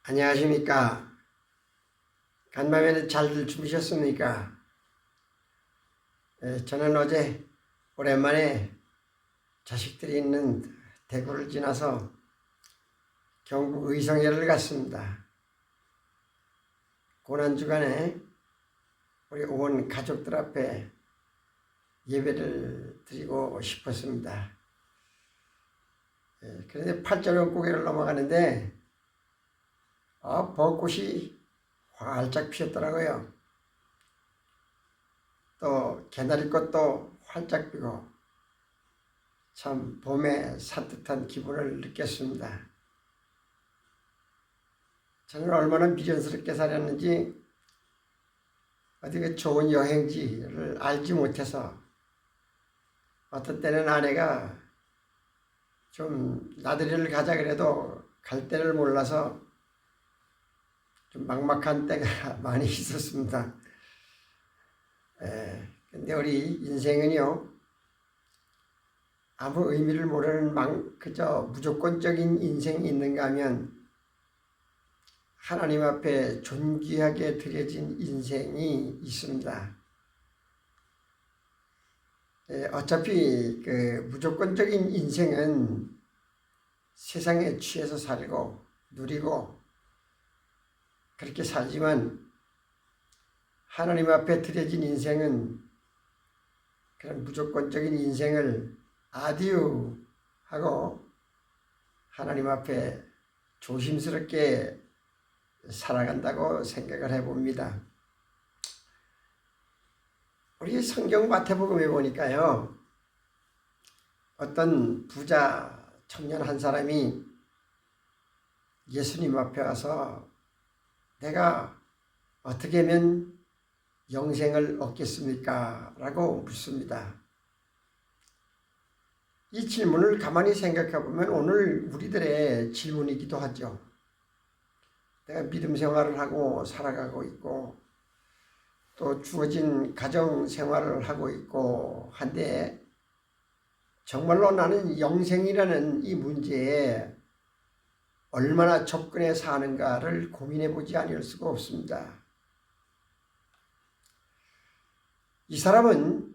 안녕하십니까. 간밤에는 잘들 주무셨습니까? 저는 어제 오랜만에 자식들이 있는 대구를 지나서 경북 의성에를 갔습니다. 고난주간에 우리 온 가족들 앞에 예배를 드리고 싶었습니다. 그런데 팔자령 고개를 넘어가는데 벚꽃이 활짝 피었더라고요. 또 개나리꽃도 활짝 피고 참 봄의 산뜻한 기분을 느꼈습니다. 저는 얼마나 미련스럽게 살았는지 어디 그 좋은 여행지를 알지 못해서 어떤 때는 아내가 좀 나들이를 가자 그래도 갈 데를 몰라서 좀 막막한 때가 많이 있었습니다. 근데 우리 인생은요, 아무 의미를 모르는 그저 무조건적인 인생이 있는가 하면 하나님 앞에 존귀하게 드려진 인생이 있습니다. 어차피 그 무조건적인 인생은 세상에 취해서 살고 누리고 그렇게 살지만 하나님 앞에 드려진 인생은 그런 무조건적인 인생을 아디우 하고 하나님 앞에 조심스럽게 살아간다고 생각을 해봅니다. 우리 성경 마태복음에 보니까요, 어떤 부자 청년 한 사람이 예수님 앞에 와서 내가 어떻게 하면 영생을 얻겠습니까? 라고 묻습니다. 이 질문을 가만히 생각해 보면 오늘 우리들의 질문이기도 하죠. 내가 믿음 생활을 하고 살아가고 있고 또 주어진 가정 생활을 하고 있고 한데 정말로 나는 영생이라는 이 문제에 얼마나 접근해 사는가를 고민해 보지 않을 수가 없습니다. 이 사람은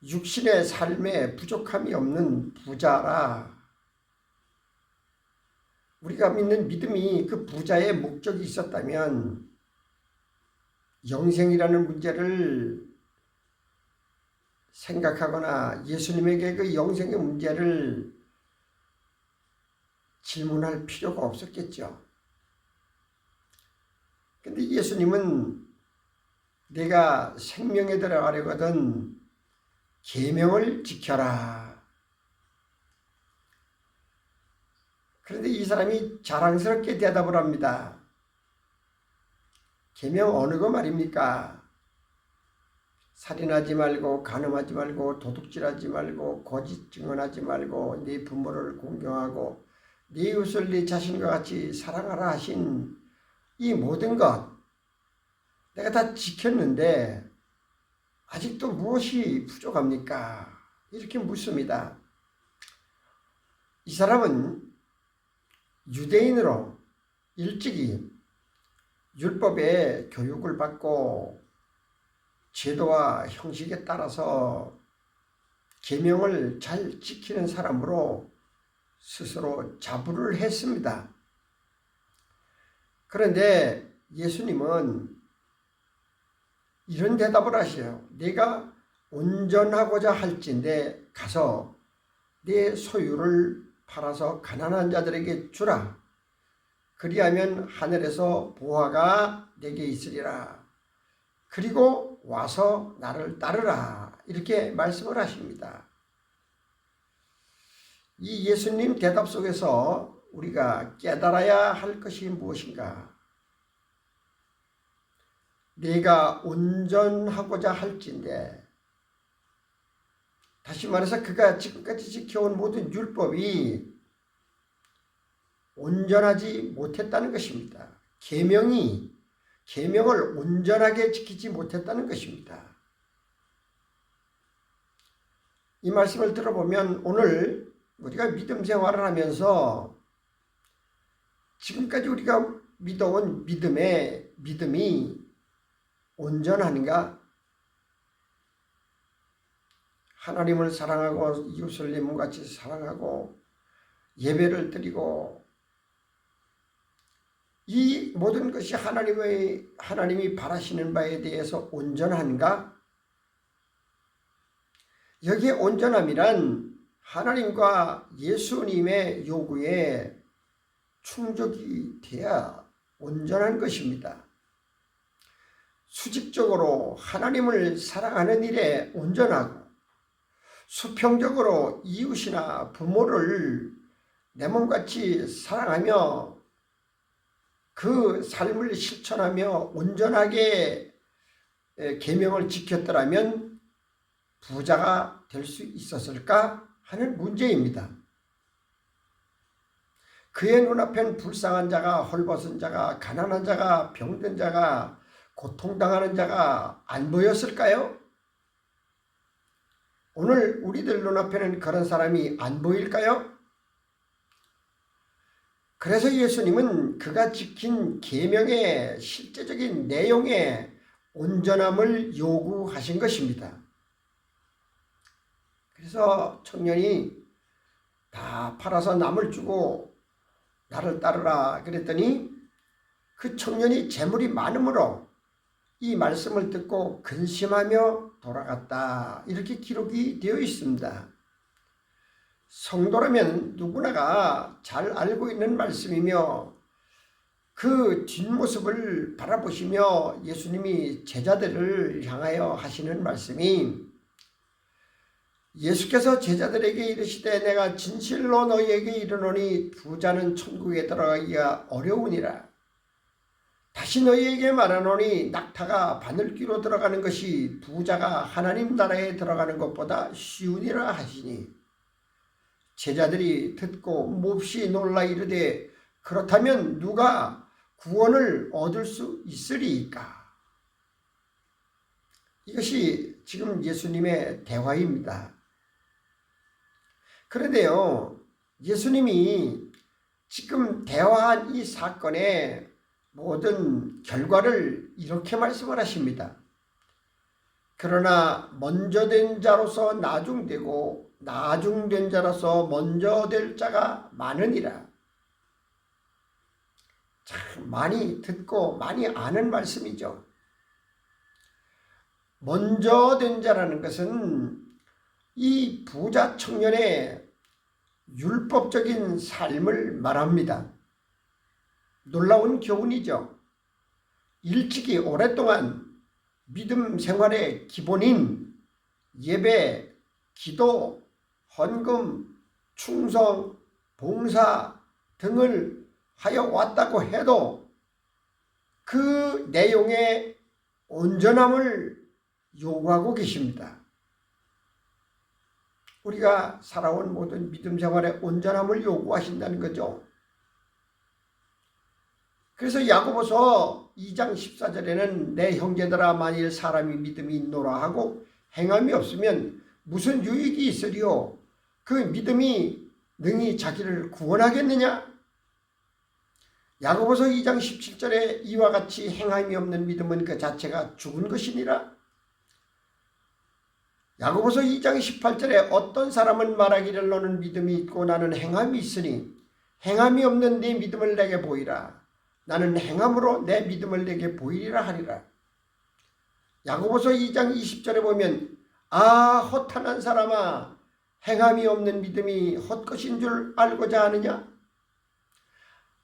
육신의 삶에 부족함이 없는 부자라 우리가 믿는 믿음이 그 부자의 목적이 있었다면 영생이라는 문제를 생각하거나 예수님에게 그 영생의 문제를 질문할 필요가 없었겠죠. 근데 예수님은 내가 생명에 들어가려거든 계명을 지켜라. 그런데 이 사람이 자랑스럽게 대답을 합니다. 계명 어느 거 말입니까? 살인하지 말고 간음하지 말고 도둑질하지 말고 거짓 증언하지 말고 네 부모를 공경하고 네 이웃을 네 자신과 같이 사랑하라 하신 이 모든 것 내가 다 지켰는데 아직도 무엇이 부족합니까? 이렇게 묻습니다. 이 사람은 유대인으로 일찍이 율법의 교육을 받고 제도와 형식에 따라서 계명을 잘 지키는 사람으로 스스로 자부를 했습니다. 그런데 예수님은 이런 대답을 하셔요. 내가 온전하고자 할진대 가서 내 소유를 팔아서 가난한 자들에게 주라. 그리하면 하늘에서 보화가 내게 있으리라. 그리고 와서 나를 따르라. 이렇게 말씀을 하십니다. 이 예수님 대답 속에서 우리가 깨달아야 할 것이 무엇인가? 내가 온전하고자 할진대, 다시 말해서 그가 지금까지 지켜온 모든 율법이 온전하지 못했다는 것입니다. 계명을 온전하게 지키지 못했다는 것입니다. 이 말씀을 들어보면 오늘 우리가 믿음 생활을 하면서 지금까지 우리가 믿어온 믿음이 온전한가? 하나님을 사랑하고 이웃을 내 몸같이 사랑하고 예배를 드리고 이 모든 것이 하나님이 바라시는 바에 대해서 온전한가? 여기에 온전함이란 하나님과 예수님의 요구에 충족이 돼야 온전한 것입니다. 수직적으로 하나님을 사랑하는 일에 온전하고 수평적으로 이웃이나 부모를 내 몸같이 사랑하며 그 삶을 실천하며 온전하게 계명을 지켰더라면 부자가 될 수 있었을까 하는 문제입니다. 그의 눈앞엔 불쌍한 자가, 헐벗은 자가, 가난한 자가, 병든 자가, 고통당하는 자가 안 보였을까요? 오늘 우리들 눈앞에는 그런 사람이 안 보일까요? 그래서 예수님은 그가 지킨 계명의 실제적인 내용에 온전함을 요구하신 것입니다. 그래서 청년이 다 팔아서 남을 주고 나를 따르라 그랬더니 그 청년이 재물이 많으므로 이 말씀을 듣고 근심하며 돌아갔다. 이렇게 기록이 되어 있습니다. 성도라면 누구나가 잘 알고 있는 말씀이며 그 뒷모습을 바라보시며 예수님이 제자들을 향하여 하시는 말씀이 예수께서 제자들에게 이르시되 내가 진실로 너희에게 이르노니 부자는 천국에 들어가기가 어려우니라. 다시 너희에게 말하노니 낙타가 바늘귀로 들어가는 것이 부자가 하나님 나라에 들어가는 것보다 쉬우니라 하시니 제자들이 듣고 몹시 놀라 이르되 그렇다면 누가 구원을 얻을 수 있으리이까? 이것이 지금 예수님의 대화입니다. 그런데요, 예수님이 지금 대화한 이 사건의 모든 결과를 이렇게 말씀을 하십니다. 그러나 먼저 된 자로서 나중되고 나중된 자로서 먼저 될 자가 많으니라. 참 많이 듣고 많이 아는 말씀이죠. 먼저 된 자라는 것은 이 부자 청년의 율법적인 삶을 말합니다. 놀라운 교훈이죠. 일찍이 오랫동안 믿음 생활의 기본인 예배, 기도, 헌금, 충성, 봉사 등을 하여 왔다고 해도 그 내용의 온전함을 요구하고 계십니다. 우리가 살아온 모든 믿음 생활의 온전함을 요구하신다는 거죠. 그래서 야고보서 2장 14절에는 내 형제들아 만일 사람이 믿음이 있노라 하고 행함이 없으면 무슨 유익이 있으리요? 그 믿음이 능히 자기를 구원하겠느냐? 야고보서 2장 17절에 이와 같이 행함이 없는 믿음은 그 자체가 죽은 것이니라. 야고보서 2장 18절에 어떤 사람은 말하기를 너는 믿음이 있고 나는 행함이 있으니 행함이 없는 네 믿음을 내게 보이라. 나는 행함으로 내 믿음을 내게 보이리라 하리라. 야고보서 2장 20절에 보면 헛탄한 사람아 행함이 없는 믿음이 헛것인 줄 알고자 하느냐?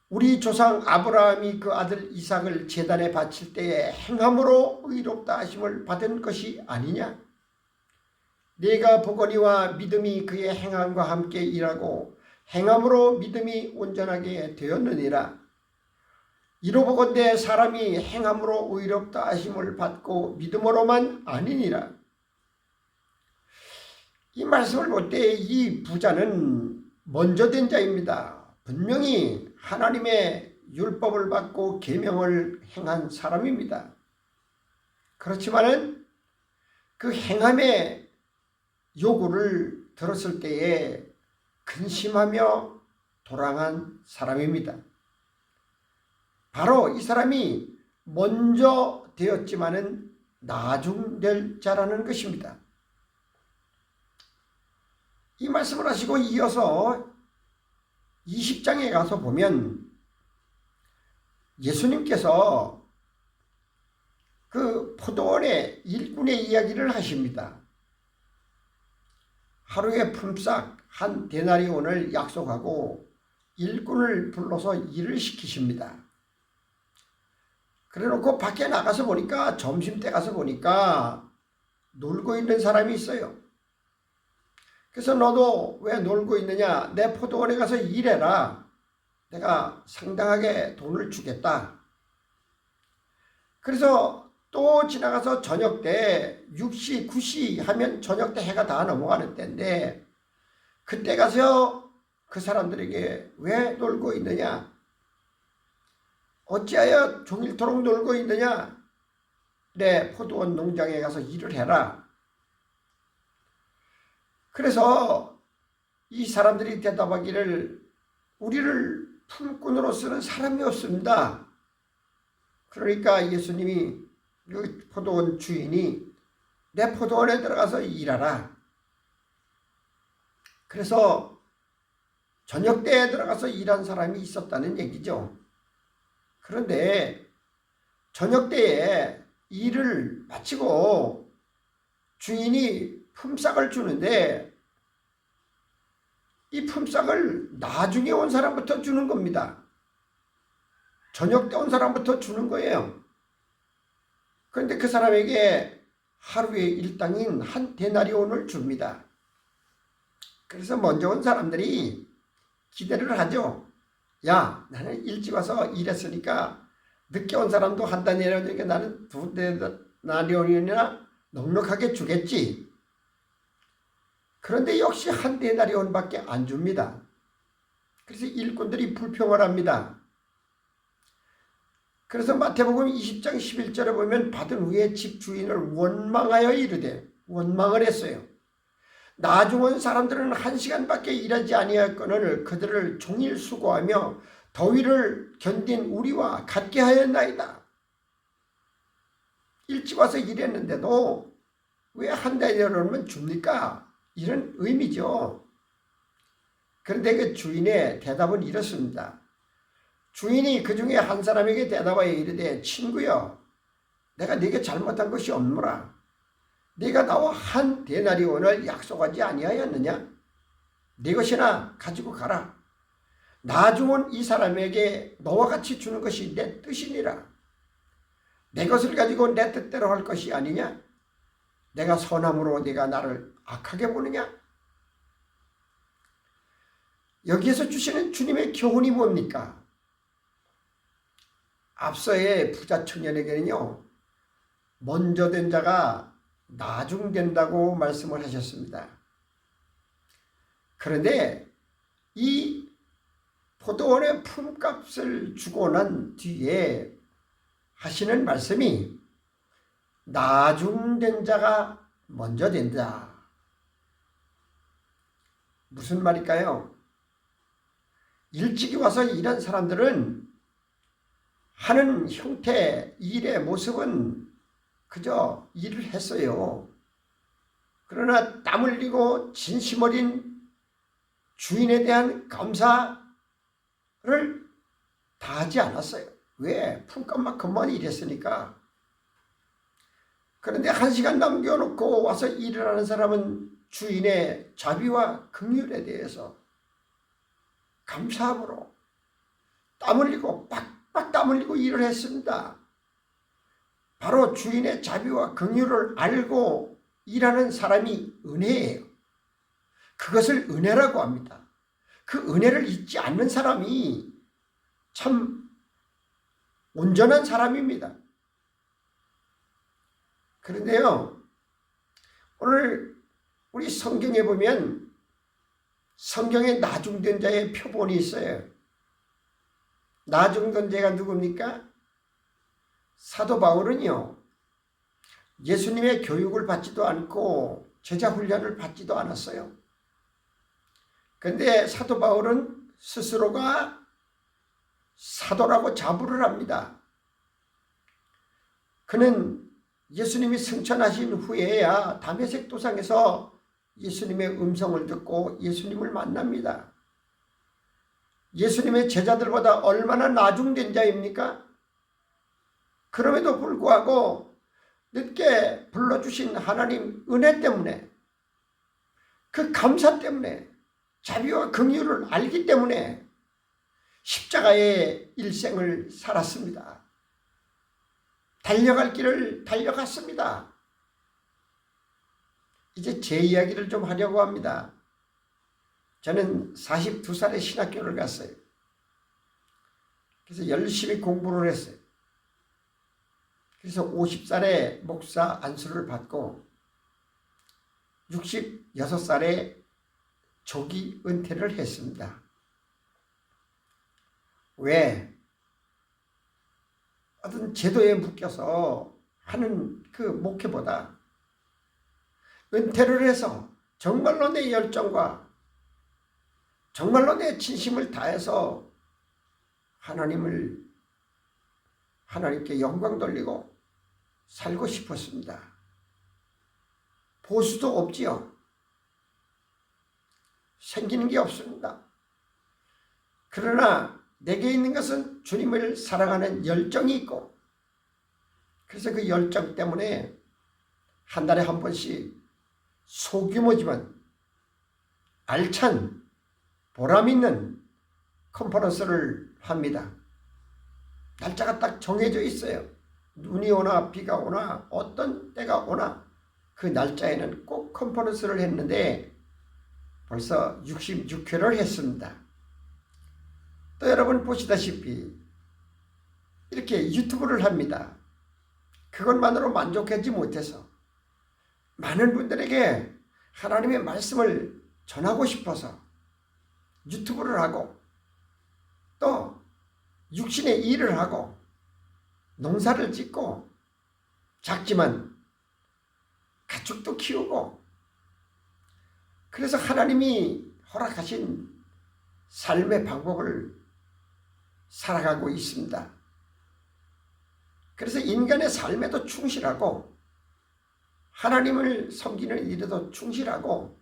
우리 조상 아브라함이 그 아들 이삭을 제단에 바칠 때에 행함으로 의롭다 하심을 받은 것이 아니냐? 네가 보거니와 믿음이 그의 행함과 함께 일하고 행함으로 믿음이 온전하게 되었느니라. 이로보건대 사람이 행함으로 의롭다 하심을 받고 믿음으로만 아니니라. 이 말씀을 볼 때 이 부자는 먼저 된 자입니다. 분명히 하나님의 율법을 받고 계명을 행한 사람입니다. 그렇지만은 그 행함의 요구를 들었을 때에 근심하며 돌아간 사람입니다. 바로 이 사람이 먼저 되었지만은 나중될 자라는 것입니다. 이 말씀을 하시고 이어서 20장에 가서 보면 예수님께서 그 포도원의 일꾼의 이야기를 하십니다. 하루에 품삯 한 데나리온을 약속하고 일꾼을 불러서 일을 시키십니다. 그래놓고 밖에 나가서 보니까 점심때 가서 보니까 놀고 있는 사람이 있어요. 그래서 너도 왜 놀고 있느냐? 내 포도원에 가서 일해라. 내가 상당하게 돈을 주겠다. 그래서 또 지나가서 저녁 때 6시, 9시 하면 저녁 때 해가 다 넘어가는 때인데 그때 가서 그 사람들에게 왜 놀고 있느냐? 어찌하여 종일토록 놀고 있느냐? 내 포도원 농장에 가서 일을 해라. 그래서 이 사람들이 대답하기를 우리를 품꾼으로 쓰는 사람이 없습니다. 그러니까 예수님이 그 포도원 주인이 내 포도원에 들어가서 일하라. 그래서 저녁 때에 들어가서 일한 사람이 있었다는 얘기죠. 그런데 저녁 때에 일을 마치고 주인이 품삯을 주는데 이 품삯을 나중에 온 사람부터 주는 겁니다. 저녁 때 온 사람부터 주는 거예요. 그런데 그 사람에게 하루의 일당인 한 데나리온을 줍니다. 그래서 먼저 온 사람들이 기대를 하죠. 야, 나는 일찍 와서 일했으니까 늦게 온 사람도 한 데나리온이니까 나는 두 데나리온이나 넉넉하게 주겠지. 그런데 역시 한 데나리온밖에 안 줍니다. 그래서 일꾼들이 불평을 합니다. 그래서 마태복음 20장 11절에 보면 받은 후에 집주인을 원망하여 이르되 원망을 했어요. 나중 온 사람들은 1시간밖에 일하지 아니하였거늘 그들을 종일 수고하며 더위를 견딘 우리와 같게 하였나이다. 일찍 와서 일했는데도 왜 한 데나리온만 줍니까? 이런 의미죠. 그런데 그 주인의 대답은 이렇습니다. 주인이 그 중에 한 사람에게 대답하여 이르되 친구여 내가 네게 잘못한 것이 없노라. 네가 나와 한 데나리온을 약속하지 아니하였느냐? 네 것이나 가지고 가라. 나중 온 이 사람에게 너와 같이 주는 것이 내 뜻이니라. 내 것을 가지고 내 뜻대로 할 것이 아니냐? 내가 선함으로 네가 나를 악하게 보느냐? 여기에서 주시는 주님의 교훈이 뭡니까? 앞서의 부자 청년에게는요, 먼저 된 자가 나중된다고 말씀을 하셨습니다. 그런데 이 포도원의 품값을 주고 난 뒤에 하시는 말씀이 나중된 자가 먼저 된다. 무슨 말일까요? 일찍이 와서 일한 사람들은 하는 형태, 일의 모습은 그저 일을 했어요. 그러나 땀 흘리고 진심 어린 주인에 대한 감사를 다하지 않았어요. 왜? 품값만큼만 일했으니까. 그런데 1시간 남겨놓고 와서 일을 하는 사람은 주인의 자비와 긍휼에 대해서 감사함으로 땀 흘리고 빡빡 땀 흘리고 일을 했습니다. 바로 주인의 자비와 긍휼을 알고 일하는 사람이 은혜예요. 그것을 은혜라고 합니다. 그 은혜를 잊지 않는 사람이 참 온전한 사람입니다. 그런데요, 오늘 우리 성경에 보면 성경에 나중된 자의 표본이 있어요. 나중된 자가 누굽니까? 사도 바울은요, 예수님의 교육을 받지도 않고 제자 훈련을 받지도 않았어요. 그런데 사도 바울은 스스로가 사도라고 자부를 합니다. 그는 예수님이 승천하신 후에야 다메섹 도상에서 예수님의 음성을 듣고 예수님을 만납니다. 예수님의 제자들보다 얼마나 나중된 자입니까? 그럼에도 불구하고 늦게 불러주신 하나님 은혜 때문에, 그 감사 때문에, 자비와 긍휼을 알기 때문에 십자가의 일생을 살았습니다. 달려갈 길을 달려갔습니다. 이제 제 이야기를 좀 하려고 합니다. 저는 42살에 신학교를 갔어요. 그래서 열심히 공부를 했어요. 그래서 50살에 목사 안수를 받고 66살에 조기 은퇴를 했습니다. 왜? 어떤 제도에 묶여서 하는 그 목회보다 은퇴를 해서 정말로 내 열정과 정말로 내 진심을 다해서 하나님께 영광 돌리고 살고 싶었습니다. 보수도 없지요. 생기는 게 없습니다. 그러나 내게 있는 것은 주님을 사랑하는 열정이 있고, 그래서 그 열정 때문에 한 달에 한 번씩 소규모지만 알찬 보람있는 컨퍼런스를 합니다. 날짜가 딱 정해져 있어요. 눈이 오나 비가 오나 어떤 때가 오나 그 날짜에는 꼭 컨퍼런스를 했는데 벌써 66회를 했습니다. 또 여러분 보시다시피 이렇게 유튜브를 합니다. 그것만으로 만족하지 못해서 많은 분들에게 하나님의 말씀을 전하고 싶어서 유튜브를 하고 또 육신의 일을 하고 농사를 짓고 작지만 가축도 키우고, 그래서 하나님이 허락하신 삶의 방법을 살아가고 있습니다. 그래서 인간의 삶에도 충실하고 하나님을 섬기는 일에도 충실하고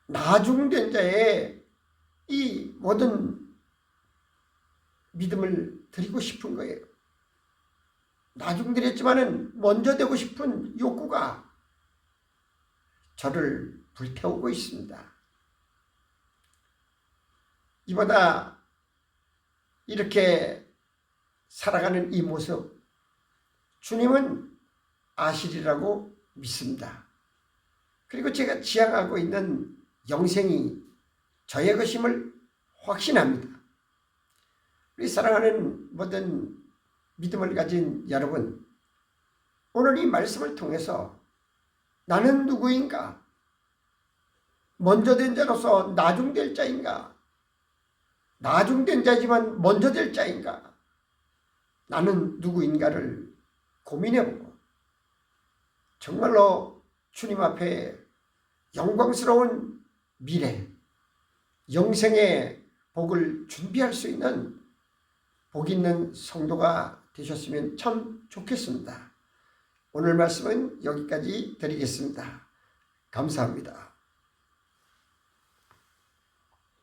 나중된 자의 이 모든 믿음을 드리고 싶은 거예요. 나중드렸지만은 먼저 되고 싶은 욕구가 저를 불태우고 있습니다. 이보다 이렇게 살아가는 이 모습 주님은 아시리라고 믿습니다. 그리고 제가 지향하고 있는 영생이 저의 것임을 확신합니다. 우리 사랑하는 모든 믿음을 가진 여러분, 오늘 이 말씀을 통해서 나는 누구인가? 먼저 된 자로서 나중될 자인가? 나중된 자지만 먼저 될 자인가? 나는 누구인가를 고민해보고 정말로 주님 앞에 영광스러운 미래, 영생의 복을 준비할 수 있는 복 있는 성도가 되셨으면 참 좋겠습니다. 오늘 말씀은 여기까지 드리겠습니다. 감사합니다.